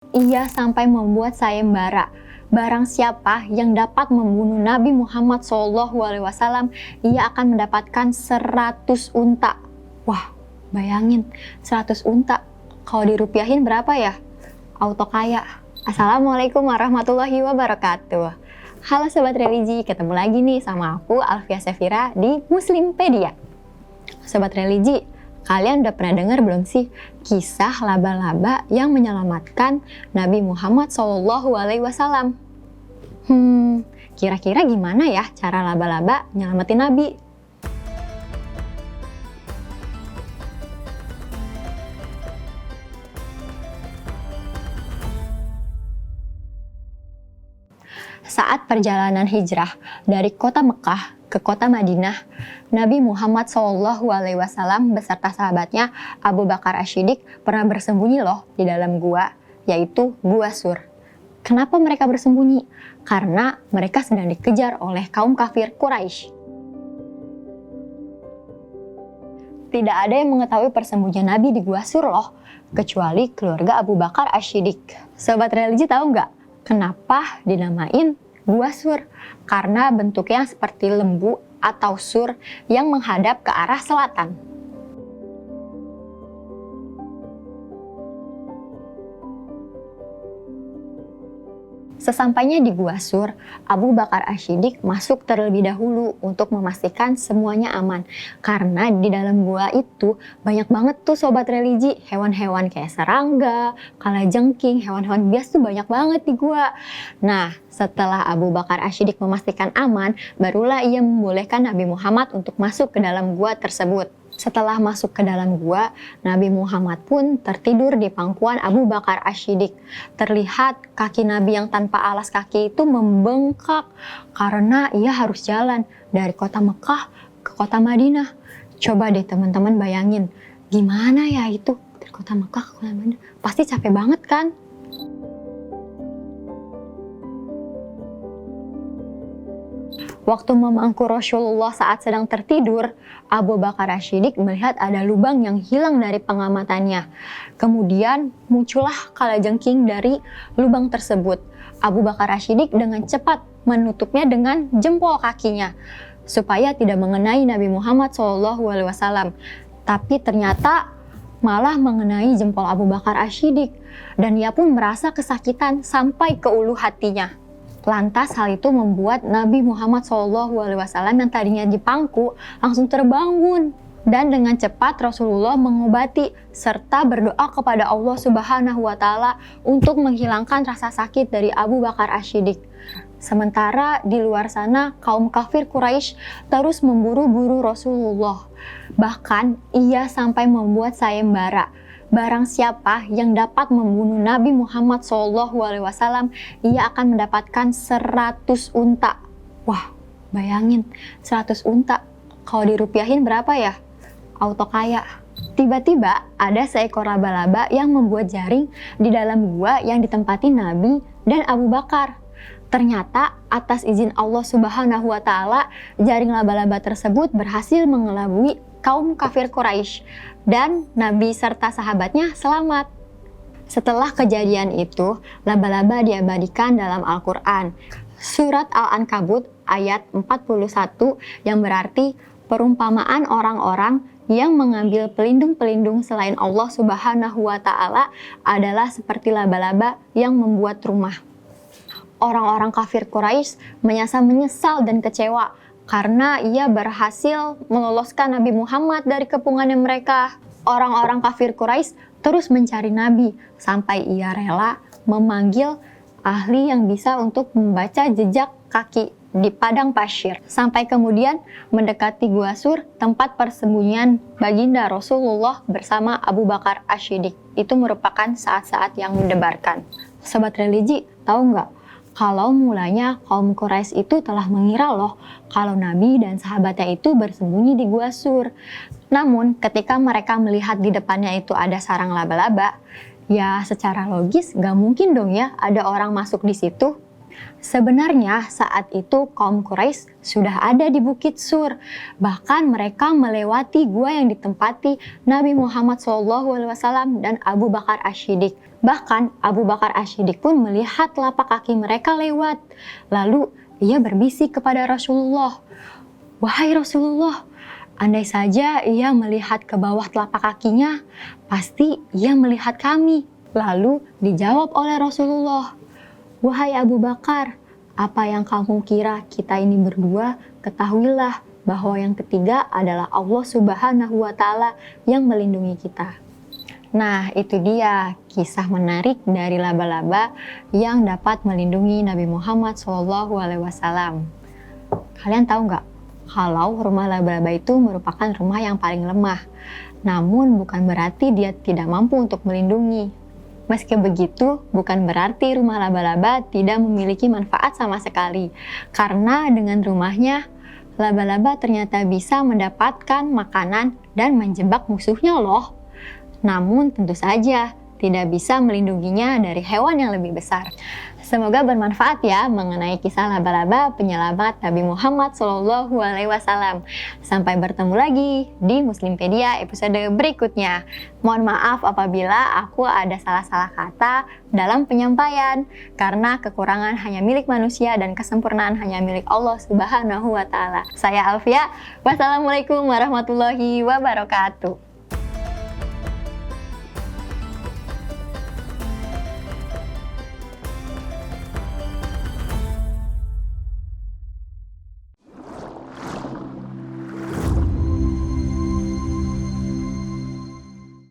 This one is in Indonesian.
Ia sampai membuat sayembara. Barang siapa yang dapat membunuh Nabi Muhammad SAW, ia akan mendapatkan 100 unta. Wah, bayangin 100 unta. Kalau dirupiahin berapa ya? Auto kaya. Assalamualaikum warahmatullahi wabarakatuh. Halo Sobat Religi, ketemu lagi nih sama aku Alfia Sefira di Muslimpedia. Sobat Religi, kalian udah pernah dengar belum sih kisah laba-laba yang menyelamatkan Nabi Muhammad SAW? Kira-kira gimana ya cara laba-laba nyelamatin Nabi? Saat perjalanan hijrah dari kota Mekah ke kota Madinah, Nabi Muhammad SAW beserta sahabatnya Abu Bakar As-Siddiq pernah bersembunyi loh di dalam gua, yaitu Gua Sur. Kenapa mereka bersembunyi? Karena mereka sedang dikejar oleh kaum kafir Quraisy. Tidak ada yang mengetahui persembunyian Nabi di Gua Sur loh, kecuali keluarga Abu Bakar As-Siddiq. Sobat Religi tahu nggak kenapa dinamain Gua Sur? Karena bentuknya seperti lembu atau sur yang menghadap ke arah selatan. Sesampainya di Gua Sur, Abu Bakar As-Siddiq masuk terlebih dahulu untuk memastikan semuanya aman. Karena di dalam gua itu banyak banget tuh Sobat Religi, hewan-hewan kayak serangga, kalajengking, hewan-hewan bias tuh banyak banget di gua. Nah, setelah Abu Bakar As-Siddiq memastikan aman, barulah ia membolehkan Nabi Muhammad untuk masuk ke dalam gua tersebut. Setelah masuk ke dalam gua, Nabi Muhammad pun tertidur di pangkuan Abu Bakar As-Siddiq. Terlihat kaki Nabi yang tanpa alas kaki itu membengkak karena ia harus jalan dari kota Mekah ke kota Madinah. Coba deh teman-teman bayangin, gimana ya itu dari kota Mekah ke kota Madinah? Pasti capek banget kan? Waktu memangku Rasulullah saat sedang tertidur, Abu Bakar As-Siddiq melihat ada lubang yang hilang dari pengamatannya. Kemudian muncullah kalajengking dari lubang tersebut. Abu Bakar As-Siddiq dengan cepat menutupnya dengan jempol kakinya supaya tidak mengenai Nabi Muhammad SAW. Tapi ternyata malah mengenai jempol Abu Bakar As-Siddiq dan ia pun merasa kesakitan sampai ke ulu hatinya. Lantas hal itu membuat Nabi Muhammad SAW yang tadinya dipangku langsung terbangun. Dan dengan cepat Rasulullah mengobati serta berdoa kepada Allah Subhanahu wa Ta'ala untuk menghilangkan rasa sakit dari Abu Bakar As-Siddiq. Sementara di luar sana kaum kafir Quraisy terus memburu-buru Rasulullah. Bahkan ia sampai membuat sayembara. Barang siapa yang dapat membunuh Nabi Muhammad SAW, ia akan mendapatkan 100 unta. Wah, bayangin 100 unta. Kalau dirupiahin berapa ya? Auto kaya. Tiba-tiba ada seekor laba-laba yang membuat jaring di dalam gua yang ditempati Nabi dan Abu Bakar. Ternyata atas izin Allah Subhanahu wa Ta'ala, jaring laba-laba tersebut berhasil mengelabui kaum kafir Quraisy dan Nabi serta sahabatnya selamat. Setelah kejadian itu, laba-laba diabadikan dalam Al-Quran. Surat Al-Ankabut ayat 41 yang berarti perumpamaan orang-orang yang mengambil pelindung-pelindung selain Allah Subhanahu wa Ta'ala adalah seperti laba-laba yang membuat rumah. Orang-orang kafir Quraisy menyesal dan kecewa karena ia berhasil meloloskan Nabi Muhammad dari kepungannya mereka. Orang-orang kafir Quraisy terus mencari Nabi sampai ia rela memanggil ahli yang bisa untuk membaca jejak kaki di padang pasir. Sampai kemudian mendekati Gua Sur, tempat persembunyian baginda Rasulullah bersama Abu Bakar As-Siddiq. Itu merupakan saat-saat yang mendebarkan. Sobat Religi, tahu nggak? Kalau mulanya kaum Quraisy itu telah mengira loh kalau Nabi dan sahabatnya itu bersembunyi di Gua Sur. Namun ketika mereka melihat di depannya itu ada sarang laba-laba, ya secara logis gak mungkin dong ya ada orang masuk di situ. Sebenarnya saat itu kaum Quraisy sudah ada di Bukit Sur. Bahkan mereka melewati gua yang ditempati Nabi Muhammad SAW dan Abu Bakar Asy-Siddiq. Bahkan Abu Bakar Asy-Siddiq pun melihat telapak kaki mereka lewat. Lalu ia berbisik kepada Rasulullah, "Wahai Rasulullah, andai saja ia melihat ke bawah telapak kakinya, pasti ia melihat kami." Lalu dijawab oleh Rasulullah, "Wahai Abu Bakar, apa yang kamu kira kita ini berdua? Ketahuilah bahwa yang ketiga adalah Allah Subhanahu wa Ta'ala yang melindungi kita." Nah, itu dia kisah menarik dari laba-laba yang dapat melindungi Nabi Muhammad SAW. Kalian tahu nggak kalau rumah laba-laba itu merupakan rumah yang paling lemah? Namun bukan berarti dia tidak mampu untuk melindungi. Meski begitu, bukan berarti rumah laba-laba tidak memiliki manfaat sama sekali. Karena dengan rumahnya, laba-laba ternyata bisa mendapatkan makanan dan menjebak musuhnya loh. Namun tentu saja tidak bisa melindunginya dari hewan yang lebih besar. Semoga bermanfaat ya mengenai kisah laba-laba penyelamat Nabi Muhammad SAW. Sampai bertemu lagi di Muslimpedia episode berikutnya. Mohon maaf apabila aku ada salah-salah kata dalam penyampaian, karena kekurangan hanya milik manusia dan kesempurnaan hanya milik Allah Subhanahu wa Ta'ala. Saya Alfia, wassalamualaikum warahmatullahi wabarakatuh.